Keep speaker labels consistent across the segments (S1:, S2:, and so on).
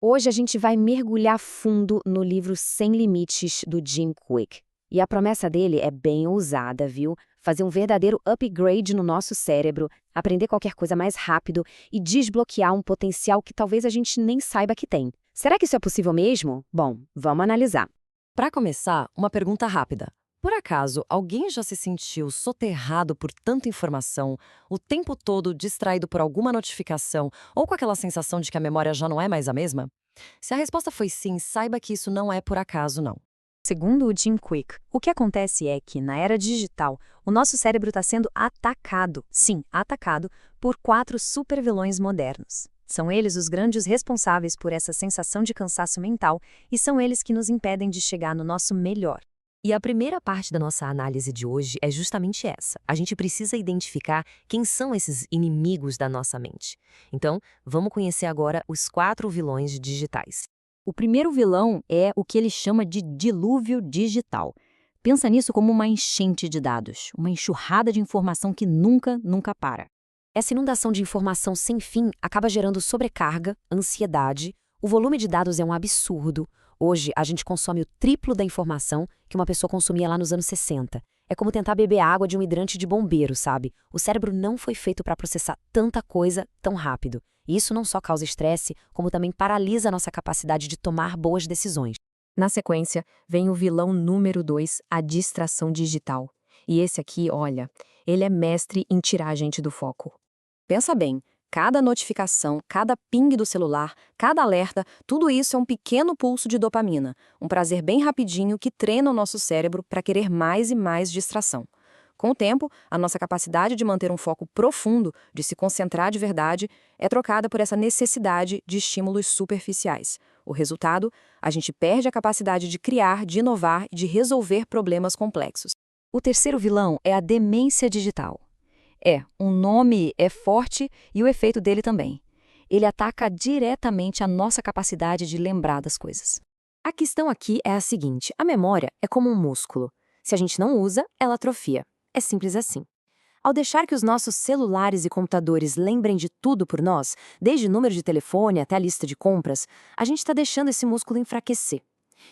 S1: Hoje a gente vai mergulhar fundo no livro Sem Limites, do Jim Kwik. E a promessa dele é bem ousada, viu? Fazer um verdadeiro upgrade no nosso cérebro, aprender qualquer coisa mais rápido e desbloquear um potencial que talvez a gente nem saiba que tem. Será que isso é possível mesmo? Bom, vamos analisar.
S2: Para começar, uma pergunta rápida. Por acaso, alguém já se sentiu soterrado por tanta informação, o tempo todo distraído por alguma notificação ou com aquela sensação de que a memória já não é mais a mesma? Se a resposta foi sim, saiba que isso não é por acaso, não.
S3: Segundo o Jim Kwik, o que acontece é que, na era digital, o nosso cérebro está sendo atacado, sim, atacado, por 4 supervilões modernos. São eles os grandes responsáveis por essa sensação de cansaço mental e são eles que nos impedem de chegar no nosso melhor.
S4: E a primeira parte da nossa análise de hoje é justamente essa. A gente precisa identificar quem são esses inimigos da nossa mente. Então, vamos conhecer agora os 4 vilões digitais.
S3: O primeiro vilão é o que ele chama de dilúvio digital. Pensa nisso como uma enchente de dados, uma enxurrada de informação que nunca para.
S1: Essa inundação de informação sem fim acaba gerando sobrecarga, ansiedade, o volume de dados é um absurdo. Hoje, a gente consome o triplo da informação que uma pessoa consumia lá nos anos 60. É como tentar beber água de um hidrante de bombeiro, sabe? O cérebro não foi feito para processar tanta coisa tão rápido. E isso não só causa estresse, como também paralisa a nossa capacidade de tomar boas decisões.
S3: Na sequência, vem o vilão número 2, a distração digital. E esse aqui, olha, ele é mestre em tirar a gente do foco. Pensa bem, cada notificação, cada ping do celular, cada alerta, tudo isso é um pequeno pulso de dopamina, um prazer bem rapidinho que treina o nosso cérebro para querer mais e mais distração. Com o tempo, a nossa capacidade de manter um foco profundo, de se concentrar de verdade, é trocada por essa necessidade de estímulos superficiais. O resultado, a gente perde a capacidade de criar, de inovar e de resolver problemas complexos. O terceiro vilão é a demência digital. O nome é forte e o efeito dele também. Ele ataca diretamente a nossa capacidade de lembrar das coisas.
S1: A questão aqui é a seguinte: a memória é como um músculo. Se a gente não usa, ela atrofia. É simples assim. Ao deixar que os nossos celulares e computadores lembrem de tudo por nós, desde número de telefone até a lista de compras, a gente está deixando esse músculo enfraquecer.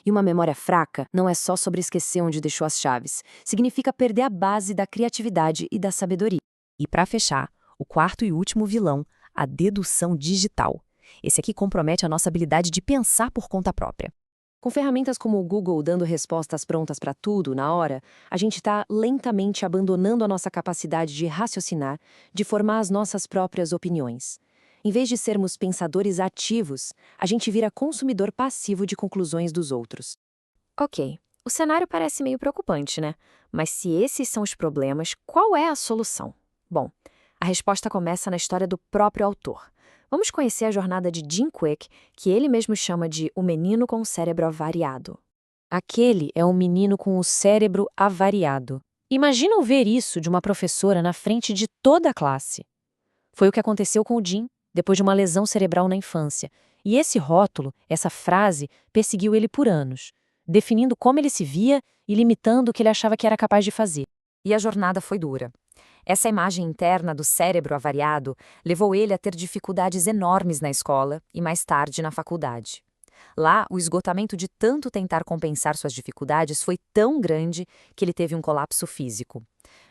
S1: E uma memória fraca não é só sobre esquecer onde deixou as chaves. Significa perder a base da criatividade e da sabedoria.
S4: E para fechar, o quarto e último vilão, a dedução digital. Esse aqui compromete a nossa habilidade de pensar por conta própria.
S1: Com ferramentas como o Google dando respostas prontas para tudo na hora, a gente está lentamente abandonando a nossa capacidade de raciocinar, de formar as nossas próprias opiniões. Em vez de sermos pensadores ativos, a gente vira consumidor passivo de conclusões dos outros. Ok, o cenário parece meio preocupante, né? Mas se esses são os problemas, qual é a solução? Bom, a resposta começa na história do próprio autor. Vamos conhecer a jornada de Jim Kwik, que ele mesmo chama de o menino com o cérebro avariado. Aquele é um menino com o cérebro avariado. Imagina ver isso de uma professora na frente de toda a classe. Foi o que aconteceu com o Jim, depois de uma lesão cerebral na infância. E esse rótulo, essa frase, perseguiu ele por anos, definindo como ele se via e limitando o que ele achava que era capaz de fazer. E a jornada foi dura. Essa imagem interna do cérebro avariado levou ele a ter dificuldades enormes na escola e mais tarde na faculdade. Lá, o esgotamento de tanto tentar compensar suas dificuldades foi tão grande que ele teve um colapso físico.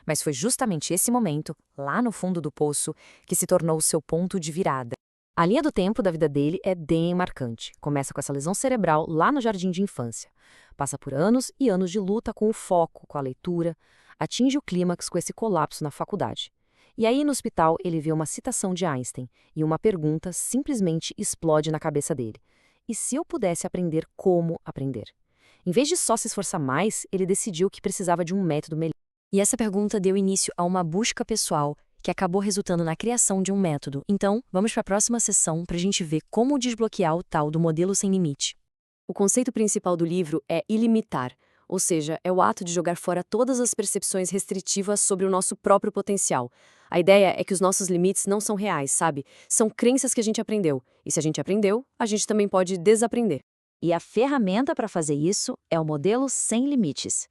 S1: Mas foi justamente esse momento, lá no fundo do poço, que se tornou seu ponto de virada. A linha do tempo da vida dele é bem marcante. Começa com essa lesão cerebral lá no jardim de infância. Passa por anos e anos de luta com o foco, com a leitura, atinge o clímax com esse colapso na faculdade. E aí, no hospital, ele vê uma citação de Einstein e uma pergunta simplesmente explode na cabeça dele. E se eu pudesse aprender como aprender? Em vez de só se esforçar mais, ele decidiu que precisava de um método melhor. E essa pergunta deu início a uma busca pessoal que acabou resultando na criação de um método. Então, vamos para a próxima sessão para a gente ver como desbloquear o tal do modelo sem limite. O conceito principal do livro é ilimitar. Ou seja, é o ato de jogar fora todas as percepções restritivas sobre o nosso próprio potencial. A ideia é que os nossos limites não são reais, sabe? São crenças que a gente aprendeu. E se a gente aprendeu, a gente também pode desaprender.
S3: E a ferramenta para fazer isso é o modelo sem limites.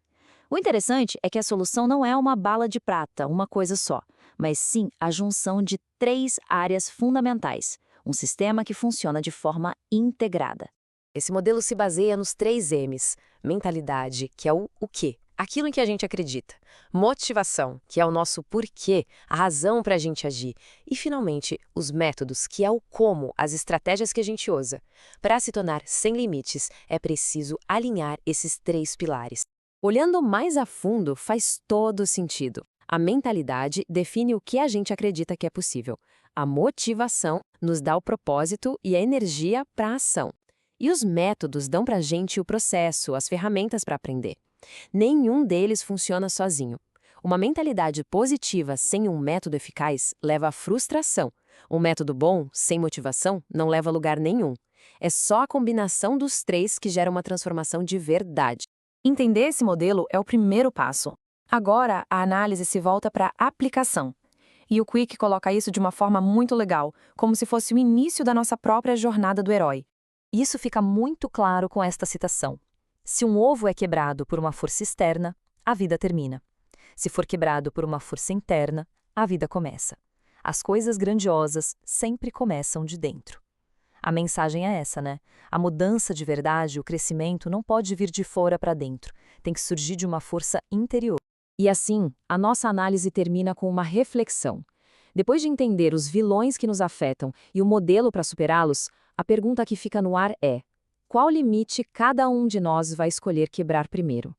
S3: O interessante é que a solução não é uma bala de prata, uma coisa só, mas sim a junção de 3 áreas fundamentais:
S5: um sistema que funciona de forma integrada.
S2: Esse modelo se baseia nos 3 M's: mentalidade, que é o quê? Aquilo em que a gente acredita. Motivação, que é o nosso porquê, a razão para a gente agir. E, finalmente, os métodos, que é o como, as estratégias que a gente usa. Para se tornar sem limites, é preciso alinhar esses 3 pilares.
S1: Olhando mais a fundo, faz todo sentido. A mentalidade define o que a gente acredita que é possível. A motivação nos dá o propósito e a energia para a ação. E os métodos dão para a gente o processo, as ferramentas para aprender. Nenhum deles funciona sozinho. Uma mentalidade positiva sem um método eficaz leva à frustração. Um método bom, sem motivação, não leva a lugar nenhum. É só a combinação dos 3 que gera uma transformação de verdade.
S3: Entender esse modelo é o primeiro passo. Agora, a análise se volta para a aplicação. E o Quick coloca isso de uma forma muito legal, como se fosse o início da nossa própria jornada do herói.
S4: Isso fica muito claro com esta citação. Se um ovo é quebrado por uma força externa, a vida termina. Se for quebrado por uma força interna, a vida começa. As coisas grandiosas sempre começam de dentro. A mensagem é essa, né? A mudança de verdade, o crescimento, não pode vir de fora para dentro. Tem que surgir de uma força interior.
S1: E assim, a nossa análise termina com uma reflexão. Depois de entender os vilões que nos afetam e o modelo para superá-los, a pergunta que fica no ar é: qual limite cada um de nós vai escolher quebrar primeiro?